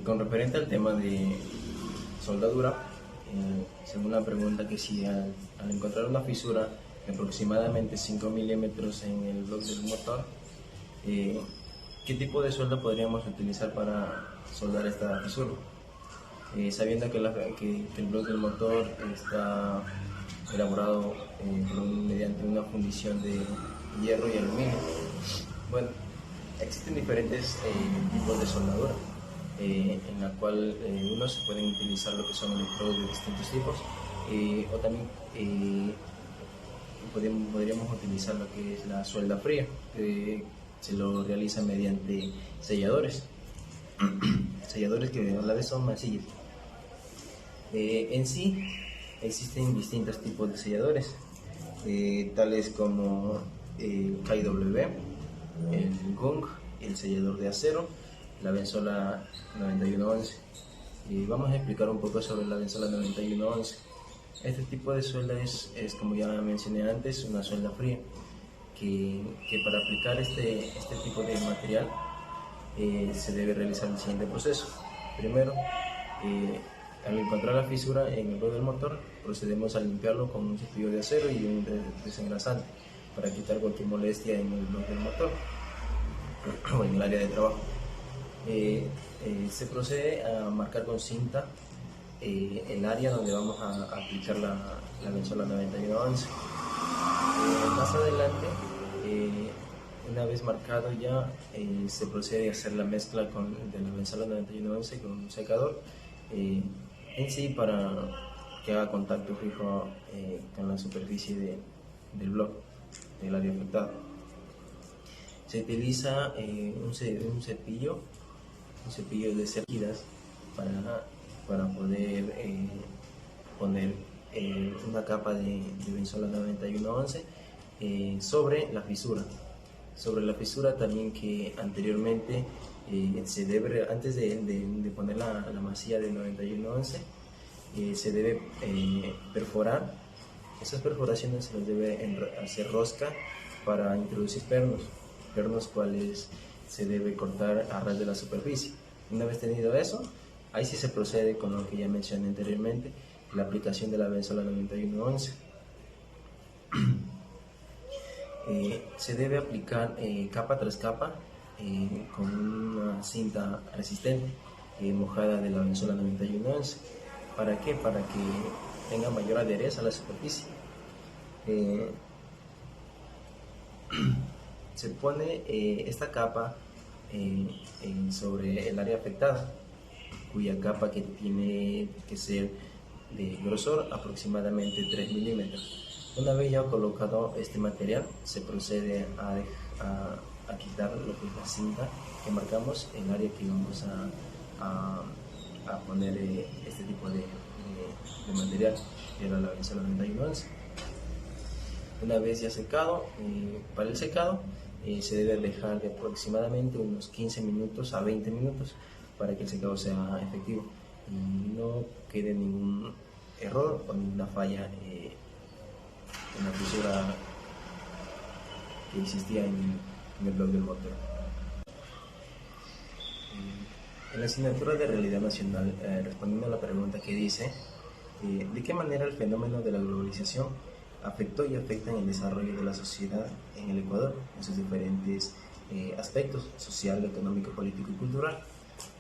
Con referente al tema de soldadura, según la pregunta que si al encontrar una fisura de aproximadamente 5 milímetros en el bloque del motor, ¿qué tipo de sueldo podríamos utilizar para soldar esta fisura? Sabiendo que el bloque del motor está elaborado mediante una fundición de hierro y aluminio. Bueno, existen diferentes tipos de soldadura, en la cual unos se pueden utilizar lo que son electrodos de distintos tipos, o también podríamos utilizar lo que es la suelda fría, que se lo realiza mediante selladores, selladores que a la vez son masillas. En sí existen distintos tipos de selladores, tales como KW, el Gong, el sellador de acero, la benzola 9111. Vamos a explicar un poco sobre la benzola 9111. Este tipo de suelda es, como ya mencioné antes, una suelda fría, que para aplicar este tipo de material se debe realizar el siguiente proceso. Primero, al encontrar la fisura en el bloque del motor, procedemos a limpiarlo con un cepillo de acero y un desengrasante para quitar cualquier molestia en el bloque del motor o en el área de trabajo. Se procede a marcar con cinta el área donde vamos a aplicar la benzola 9111. Más adelante, una vez marcado ya, se procede a hacer la mezcla de la benzola 9111 con un secador, en sí para que haga contacto fijo con la superficie del bloque, del área afectada. Se utiliza un cepillo de cerquidas para poder poner una capa de benzola 9111 sobre la fisura. Sobre la fisura también, que anteriormente se debe, antes de poner la masilla de 9111, se debe perforar. Esas perforaciones se las debe hacer rosca para introducir pernos cuales se debe cortar a ras de la superficie. Una vez tenido eso, ahí sí se procede con lo que ya mencioné anteriormente, la aplicación de la benzola 9111. Se debe aplicar capa tras capa con una cinta resistente mojada de la benzola 9111. ¿Para qué? Para que tenga mayor adherencia a la superficie. Se pone esta capa sobre el área afectada, cuya capa que tiene que ser de grosor aproximadamente 3 milímetros. Una vez ya colocado este material, se procede a quitar lo que es la cinta que marcamos en el área que vamos a poner este tipo de material, que era la benzola 9111. Una vez ya secado, para el secado se debe dejar de aproximadamente unos 15 minutos a 20 minutos para que el secado sea efectivo y no quede ningún error o ninguna falla en la fisura que existía en el bloque del motor. En la asignatura de Realidad Nacional, respondiendo a la pregunta que dice ¿de qué manera el fenómeno de la globalización afectó y afecta en el desarrollo de la sociedad en el Ecuador, en sus diferentes aspectos: social, económico, político y cultural?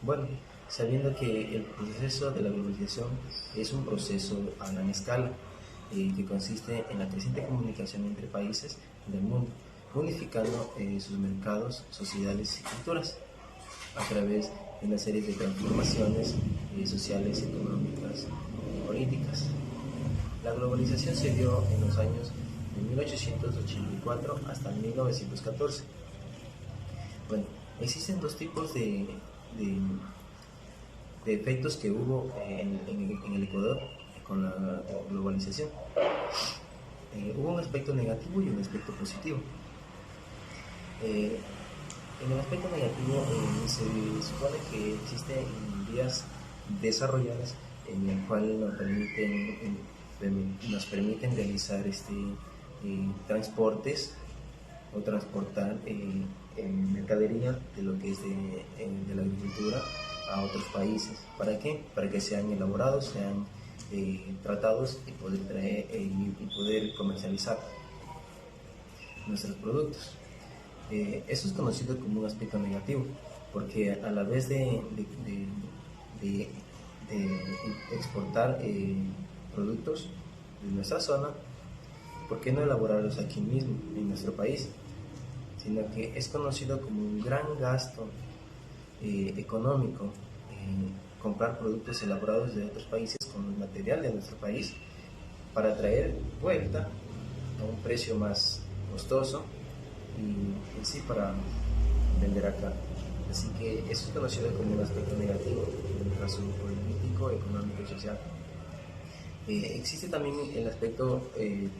Bueno, sabiendo que el proceso de la globalización es un proceso a gran escala, que consiste en la creciente comunicación entre países del mundo, unificando sus mercados, sociedades y culturas a través de una serie de transformaciones sociales, económicas y políticas. La globalización se dio en los años de 1884 hasta 1914. Bueno, existen dos tipos de efectos que hubo en el Ecuador con la globalización. Hubo un aspecto negativo y un aspecto positivo. En el aspecto negativo se supone que existen vías desarrolladas en el cual nos permiten realizar transportes o transportar mercadería de lo que es de la agricultura a otros países. ¿Para qué? Para que sean elaborados, sean tratados y poder comercializar nuestros productos. Eso es conocido como un aspecto negativo, porque a la vez de exportar productos de nuestra zona, ¿por qué no elaborarlos aquí mismo, en nuestro país? Sino que es conocido como un gran gasto económico comprar productos elaborados de otros países con el material de nuestro país para traer vuelta a un precio más costoso y en sí para vender acá. Así que eso es conocido como un aspecto negativo en el caso político, económico y social. Existe también el aspecto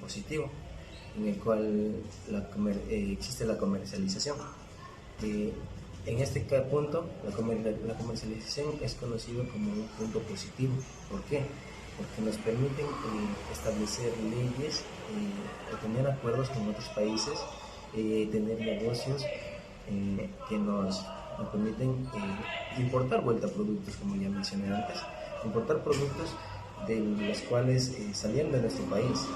positivo, en el cual existe la comercialización. En este punto, la comercialización es conocido como un punto positivo. ¿Por qué? Porque nos permiten establecer leyes, tener acuerdos con otros países, tener negocios que nos permiten importar vuelta productos, como ya mencioné antes, importar productos de los cuales salían de nuestro país.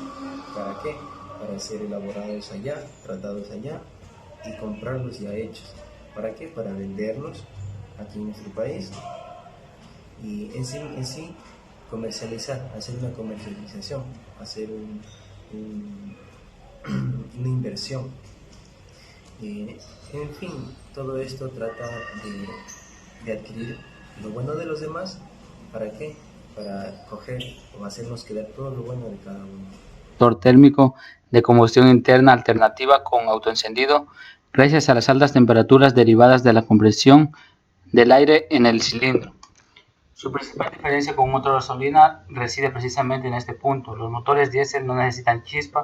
¿Para qué? Para ser elaborados allá, tratados allá y comprarlos ya hechos. ¿Para qué? Para venderlos aquí en nuestro país y en sí comercializar, hacer una comercialización, hacer una inversión. En fin, todo esto trata de adquirir lo bueno de los demás. ¿Para qué? Para coger o hacernos quedar todo lo bueno de cada uno. Motor térmico de combustión interna alternativa con autoencendido gracias a las altas temperaturas derivadas de la compresión del aire en el cilindro. Su principal diferencia con un motor de gasolina reside precisamente en este punto. Los motores diésel no necesitan chispa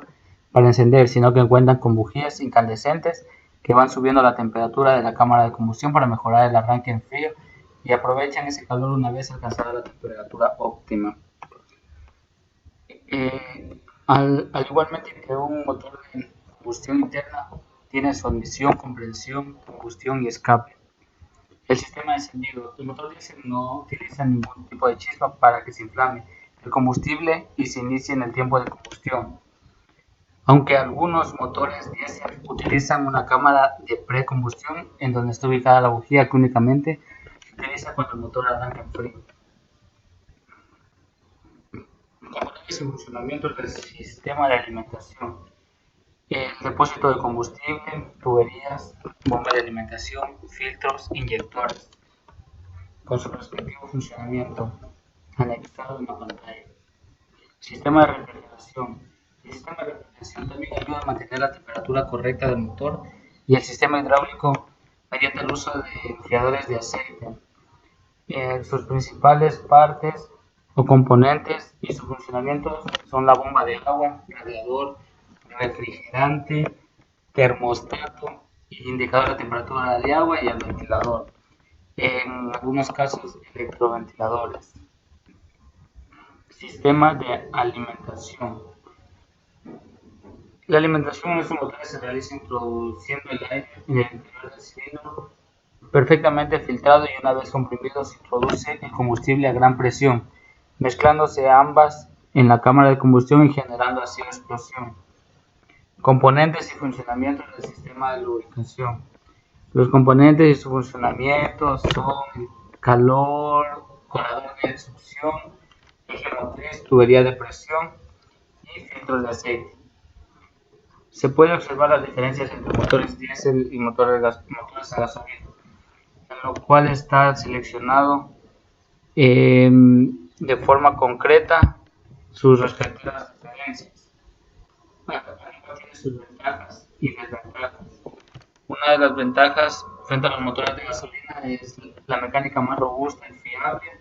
para encender, sino que cuentan con bujías incandescentes que van subiendo la temperatura de la cámara de combustión para mejorar el arranque en frío y aprovechan ese calor una vez alcanzada la temperatura óptima. Al igualmente que un motor de combustión interna tiene su admisión, comprensión, combustión y escape. El sistema de encendido. El motor diésel no utiliza ningún tipo de chispa para que se inflame el combustible y se inicie en el tiempo de combustión. Aunque algunos motores diésel utilizan una cámara de precombustión en donde está ubicada la bujía que únicamente se utiliza cuando el motor arranca en frío. Componentes y funcionamiento del sistema de alimentación. El depósito de combustible, tuberías, bomba de alimentación, filtros, inyectores, con su respectivo funcionamiento, anexado en la pantalla. Sistema de refrigeración. El sistema de refrigeración también ayuda a mantener la temperatura correcta del motor y el sistema hidráulico mediante el uso de enfriadores de aceite. Sus principales partes o componentes y su funcionamiento son la bomba de agua, radiador, refrigerante, termostato, indicador de temperatura de agua y el ventilador. En algunos casos, electroventiladores. Sistema de alimentación. La alimentación en estos motores se realiza introduciendo el aire en el interior del cilindro perfectamente filtrado y una vez comprimido se introduce el combustible a gran presión, mezclándose ambas en la cámara de combustión y generando así la explosión. Componentes y funcionamiento del sistema de lubricación. Los componentes y su funcionamiento son calor, colador de succión, eje motriz, tubería de presión y filtros de aceite. Se puede observar las diferencias entre motores diésel y motores a gasolina, en lo cual está seleccionado de forma concreta sus respectivas diferencias. Cada uno tiene sus ventajas y desventajas. Una de las ventajas frente a los motores de gasolina es la mecánica más robusta y fiable,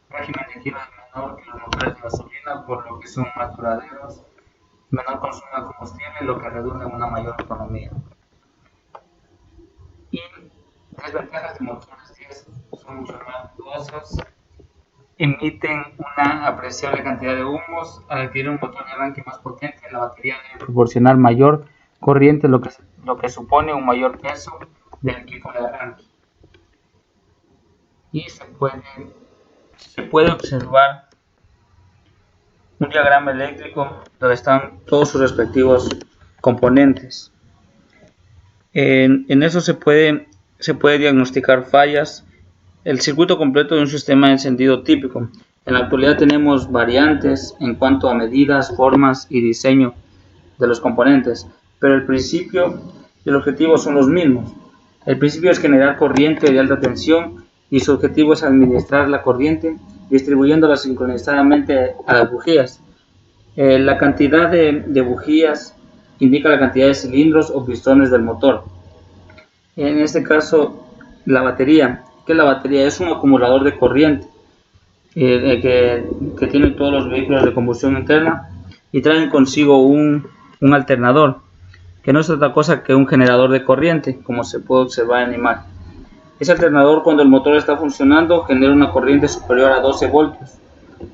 régimen de giro menor que los motores de gasolina, por lo que son más duraderos, menor consumo de combustible, lo que redunda en una mayor autonomía. Y desventajas de motores diésel son mucho más ruidosos, emiten una apreciable cantidad de humos. Al adquirir un motor de arranque más potente, la batería debe proporcionar mayor corriente, lo que supone un mayor peso del equipo de arranque. y se puede observar un diagrama eléctrico donde están todos sus respectivos componentes. En eso se puede diagnosticar fallas. El circuito completo de un sistema de encendido típico. En la actualidad tenemos variantes en cuanto a medidas, formas y diseño de los componentes, pero el principio y el objetivo son los mismos. El principio es generar corriente de alta tensión y su objetivo es administrar la corriente distribuyéndola sincronizadamente a las bujías. La cantidad de bujías indica la cantidad de cilindros o pistones del motor. En este caso, la batería. ¿Qué es la batería? Es un acumulador de corriente que tienen todos los vehículos de combustión interna y traen consigo un alternador, que no es otra cosa que un generador de corriente, como se puede observar en la imagen. Ese alternador, cuando el motor está funcionando, genera una corriente superior a 12 voltios.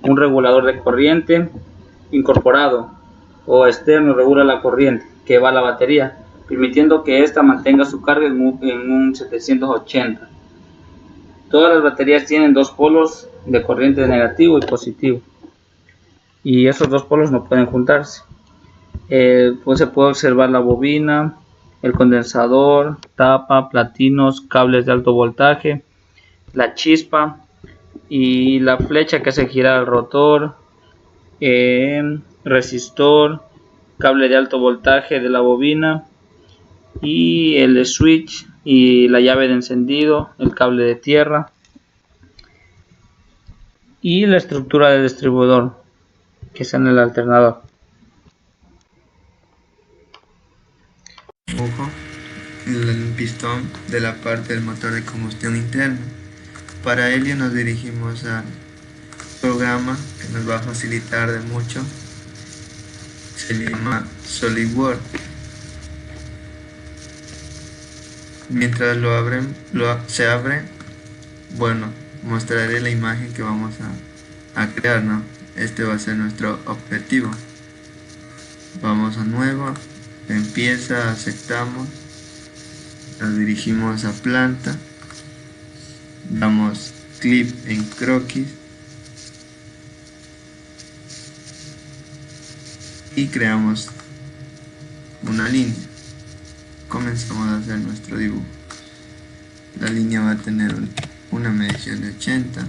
Un regulador de corriente incorporado o externo regula la corriente que va a la batería, permitiendo que ésta mantenga su carga en un 780. Todas las baterías tienen dos polos de corriente negativo y positivo, y esos dos polos no pueden juntarse. Pues se puede observar la bobina, el condensador, tapa, platinos, cables de alto voltaje, la chispa y la flecha que hace girar el rotor, resistor, cable de alto voltaje de la bobina y el switch y la llave de encendido, el cable de tierra y la estructura del distribuidor que está en el alternador. El pistón de la parte del motor de combustión interna. Para ello nos dirigimos al programa que nos va a facilitar de mucho. Se llama SolidWorks. Mientras se abre, bueno, mostraré la imagen que vamos a crear, ¿no? Este va a ser nuestro objetivo. Vamos a nuevo, empieza, aceptamos, nos dirigimos a planta, damos clic en croquis y creamos una línea. Comenzamos a hacer nuestro dibujo. La línea va a tener una medición de 80.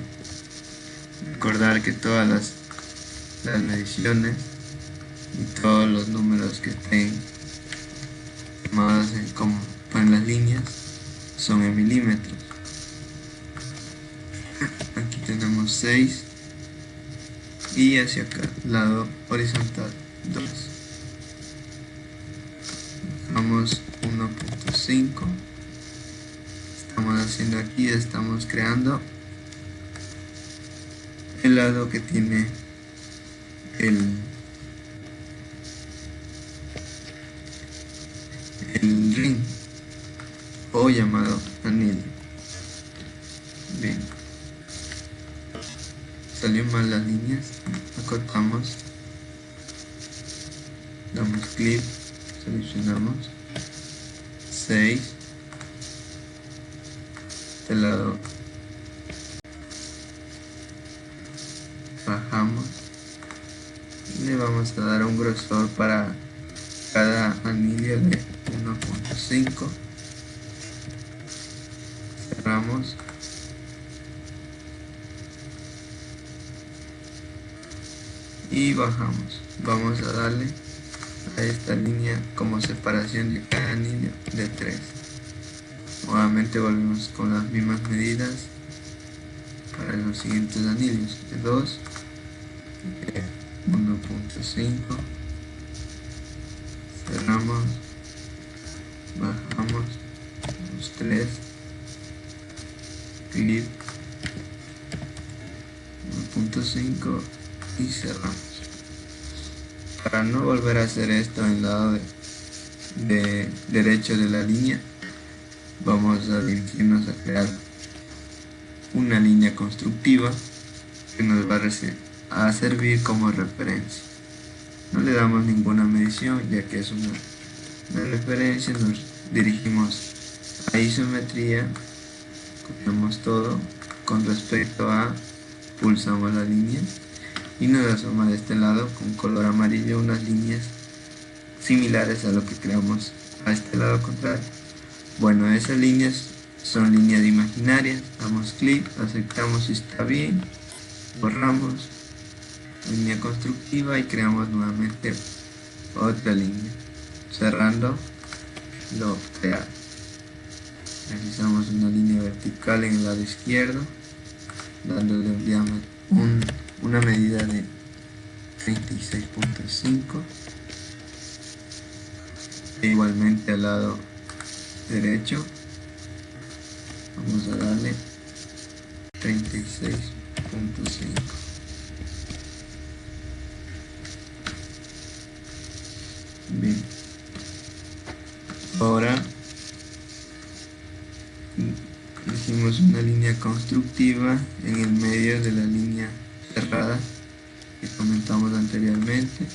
Recordar que todas las mediciones y todos los números que estén llamados como en las líneas son en milímetros. Aquí tenemos 6 y hacia acá, lado horizontal 2. Vamos 1.5. Estamos haciendo aquí, estamos creando el lado que tiene el ring o llamado anillo. Bien, salió mal las líneas, acortamos, damos clic, seleccionamos 6, este lado bajamos y le vamos a dar un grosor para cada anillo de 1.5. Cerramos y bajamos. Vamos a darle a esta línea como separación de cada anillo de 3. Nuevamente volvemos con las mismas medidas para los siguientes anillos de 2, 1.5, cerramos, bajamos los 3, clic, 1.5 y cerramos. Para no volver a hacer esto en el lado de derecho de la línea, vamos a dirigirnos a crear una línea constructiva que nos va a servir como referencia. No le damos ninguna medición ya que es una referencia. Nos dirigimos a isometría, copiamos todo con respecto a, pulsamos la línea y nos asoma de este lado con color amarillo unas líneas similares a lo que creamos a este lado contrario. Bueno, esas líneas son líneas imaginarias. Damos clic, aceptamos si está bien, borramos línea constructiva y creamos nuevamente otra línea, cerrando lo creado. Realizamos una línea vertical en el lado izquierdo, dándole un diámetro, una medida de 36.5, e igualmente al lado derecho vamos a darle 36.5. Bien, ahora hicimos una línea constructiva en el medio de la línea cerrada que comentamos anteriormente.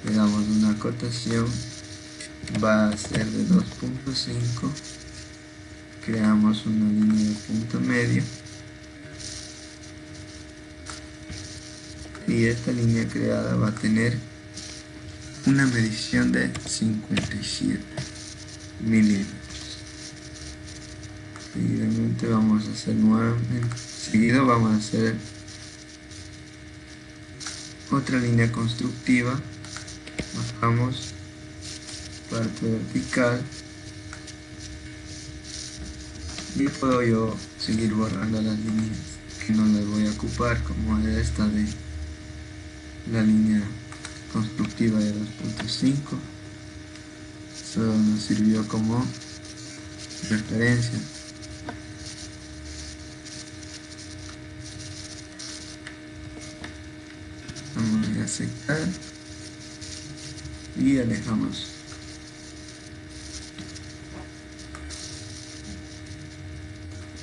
Le damos una acotación, va a ser de 2.5, creamos una línea de punto medio y esta línea creada va a tener una medición de 57 milímetros. Seguidamente vamos a hacer vamos a hacer otra línea constructiva. Bajamos parte vertical y puedo yo seguir borrando las líneas que no las voy a ocupar, como esta de la línea constructiva de 2.5. Eso nos sirvió como referencia. Vamos a aceptar y alejamos.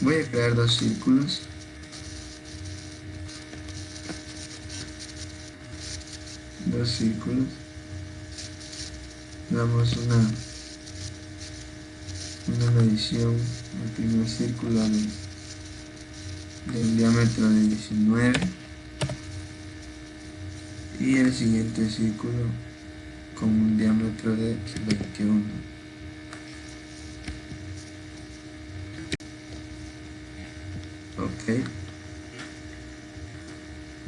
Voy a crear dos círculos. Damos una medición al primer círculo del diámetro de 19 y el siguiente círculo con un diámetro de 21. Ok,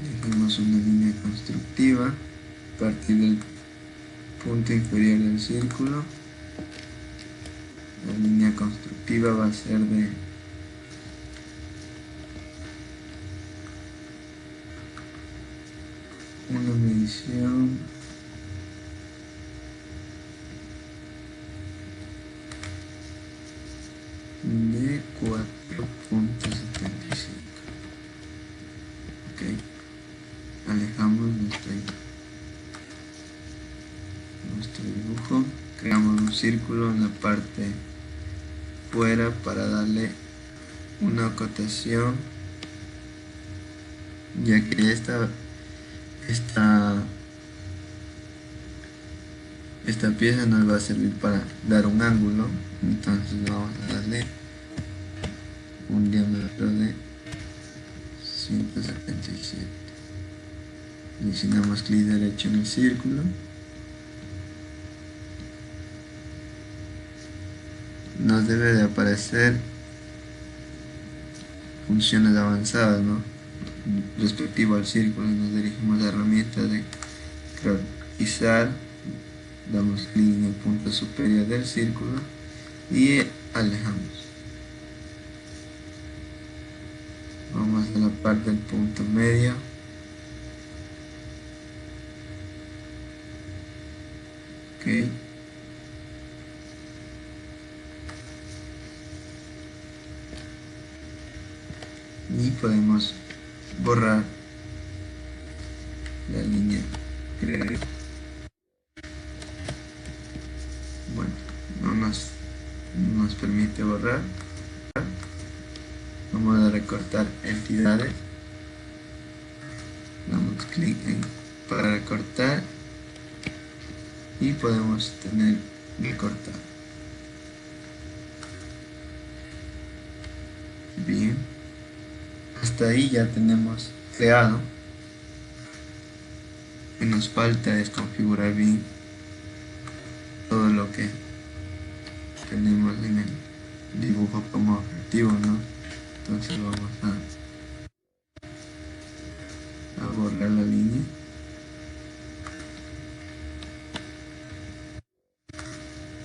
elegimos una línea constructiva a partir del punto inferior del círculo. La línea constructiva va a ser de una medición de 4.75. Ok, alejamos nuestro dibujo, creamos un círculo en la parte fuera para darle una acotación, ya que esta pieza nos va a servir para dar un ángulo. Entonces vamos a darle un diámetro de 177. Presionamos clic derecho en el círculo. Nos debe de aparecer funciones avanzadas, ¿no? Respectivo al círculo, nos dirigimos a la herramienta de croquisar, damos clic en el punto superior del círculo y alejamos. Vamos a la parte del punto medio. Ok. Y podemos borrar la línea creada. Bueno, no nos permite borrar. Vamos a recortar entidades. Damos clic para recortar y podemos tener recortar. Bien. hasta ahí ya tenemos creado. Lo que nos falta es configurar bien todo lo que tenemos en el dibujo como objetivo, ¿no? Entonces vamos a borrar la línea.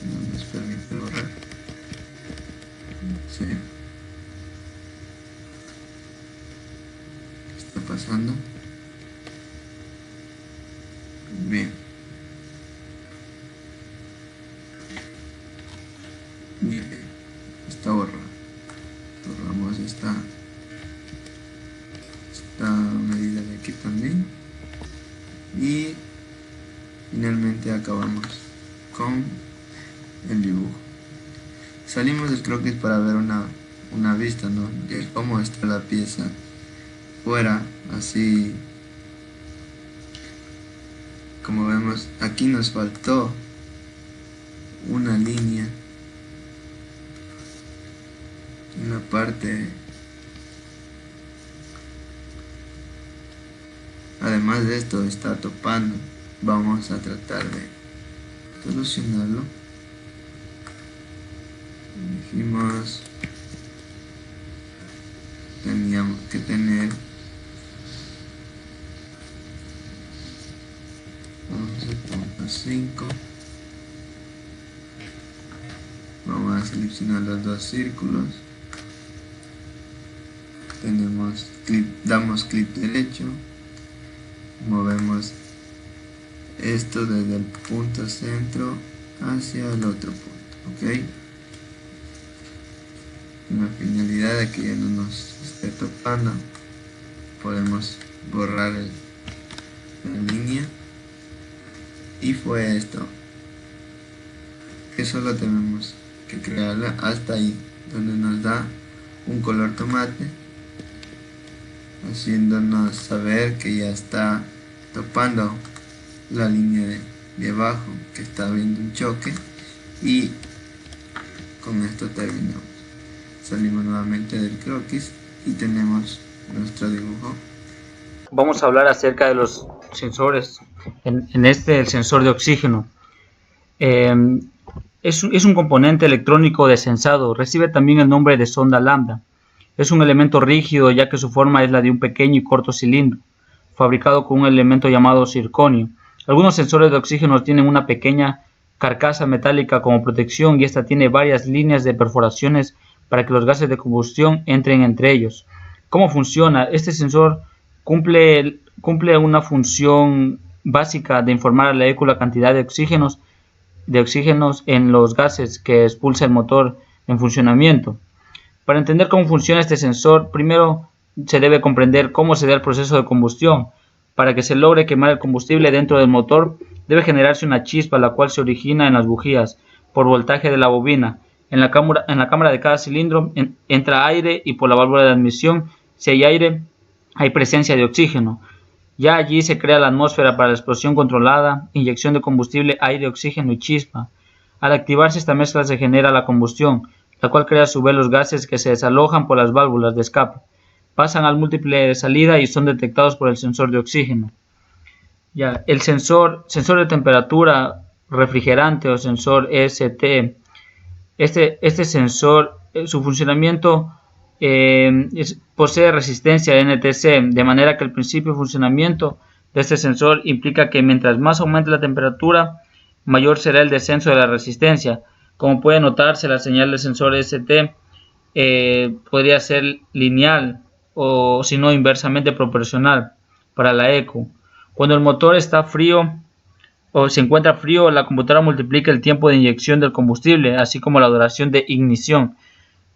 No nos permite borrar. Sí. ¿Qué está pasando? Bien. Bien. Está borrado. Borramos esta medida de aquí también. Y finalmente acabamos con el dibujo. Salimos del croquis para ver una vista, ¿no? De cómo está la pieza fuera, así como vemos. Aquí nos faltó una línea en la parte. Además de esto está topando. Vamos a tratar de solucionarlo. Dijimos, teníamos que tener 11.5. Vamos a seleccionar los dos círculos. Tenemos clic, damos clic derecho, movemos esto desde el punto centro hacia el otro punto, ok. Con la finalidad de que ya no nos esté topando, podemos borrar la línea. Y fue esto, que solo tenemos que crearla hasta ahí, donde nos da un color tomate, haciéndonos saber que ya está topando la línea de abajo, que está habiendo un choque. Y con esto terminamos. Salimos nuevamente del croquis y tenemos nuestro dibujo. Vamos a hablar acerca de los sensores. En este, el sensor de oxígeno. Es un componente electrónico de sensado. Recibe también el nombre de sonda lambda. Es un elemento rígido, ya que su forma es la de un pequeño y corto cilindro, fabricado con un elemento llamado circonio. Algunos sensores de oxígeno tienen una pequeña carcasa metálica como protección, y esta tiene varias líneas de perforaciones para que los gases de combustión entren entre ellos. ¿Cómo funciona? Este sensor cumple una función básica de informar a la ECU la cantidad de oxígenos en los gases que expulsa el motor en funcionamiento. Para entender cómo funciona este sensor, primero se debe comprender cómo se da el proceso de combustión. Para que se logre quemar el combustible dentro del motor, debe generarse una chispa, la cual se origina en las bujías por voltaje de la bobina. En la cámara de cada cilindro entra aire, y por la válvula de admisión, si hay aire, hay presencia de oxígeno. Ya allí se crea la atmósfera para la explosión controlada, inyección de combustible, aire, oxígeno y chispa. Al activarse esta mezcla se genera la combustión, la cual crea a su vez los gases que se desalojan por las válvulas de escape. Pasan al múltiple de salida y son detectados por el sensor de oxígeno. Ya, el sensor de temperatura, refrigerante o sensor EST. Este sensor, su funcionamiento posee resistencia NTC, de manera que el principio de funcionamiento de este sensor implica que mientras más aumente la temperatura, mayor será el descenso de la resistencia. Como puede notarse, la señal del sensor ST podría ser lineal o, si no, inversamente proporcional para la ECU. Cuando el motor está frío o se encuentra frío, la computadora multiplica el tiempo de inyección del combustible, así como la duración de ignición,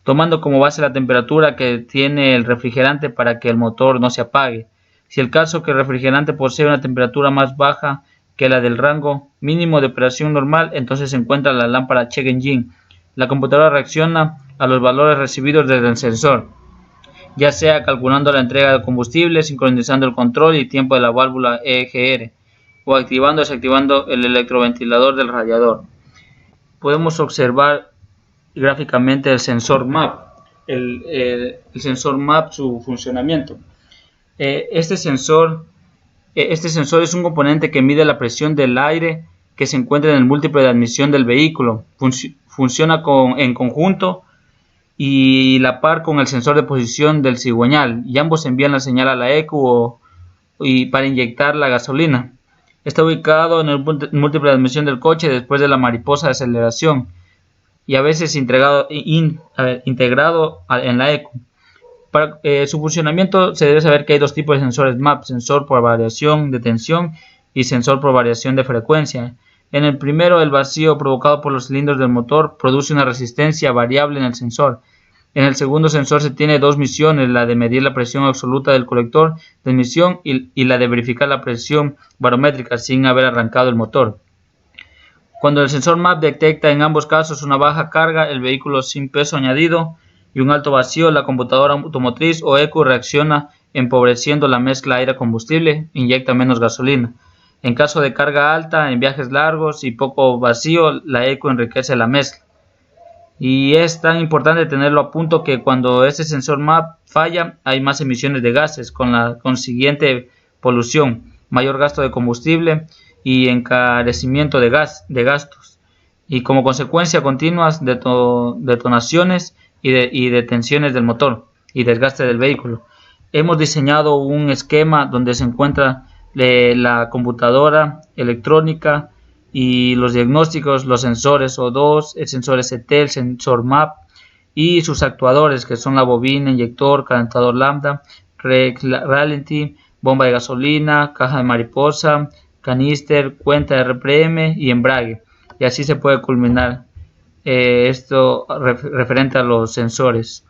tomando como base la temperatura que tiene el refrigerante para que el motor no se apague. Si el caso que el refrigerante posee una temperatura más baja que la del rango mínimo de operación normal, entonces se encuentra la lámpara check engine. La computadora reacciona a los valores recibidos desde el sensor, ya sea calculando la entrega de combustible, sincronizando el control y tiempo de la válvula EGR, o activando o desactivando el electroventilador del radiador. Podemos observar gráficamente el sensor MAP. el sensor MAP su funcionamiento. Este sensor es un componente que mide la presión del aire que se encuentra en el múltiple de admisión del vehículo. Funciona en conjunto y la par con el sensor de posición del cigüeñal, y ambos envían la señal a la ECU para inyectar la gasolina. Está ubicado en el múltiple de admisión del coche después de la mariposa de aceleración y a veces integrado en la ECU. Para su funcionamiento se debe saber que hay dos tipos de sensores MAP: sensor por variación de tensión y sensor por variación de frecuencia. En el primero, el vacío provocado por los cilindros del motor produce una resistencia variable en el sensor. En el segundo sensor se tiene dos misiones: la de medir la presión absoluta del colector de emisión y la de verificar la presión barométrica sin haber arrancado el motor. Cuando el sensor MAP detecta en ambos casos una baja carga, el vehículo sin peso añadido y un alto vacío, la computadora automotriz o ECU reacciona empobreciendo la mezcla aire-combustible, inyecta menos gasolina. En caso de carga alta, en viajes largos y poco vacío, la ECU enriquece la mezcla. Y es tan importante tenerlo a punto que cuando este sensor MAP falla, hay más emisiones de gases, con la consiguiente polución, mayor gasto de combustible y encarecimiento de gastos. Y como consecuencia, continuas detonaciones y detenciones del motor y desgaste del vehículo. Hemos diseñado un esquema donde se encuentra la computadora electrónica y los diagnósticos, los sensores O2, el sensor ST, el sensor MAP y sus actuadores, que son la bobina, inyector, calentador lambda, ralentí, bomba de gasolina, caja de mariposa, canister, cuenta de RPM y embrague. Y así se puede culminar esto referente a los sensores.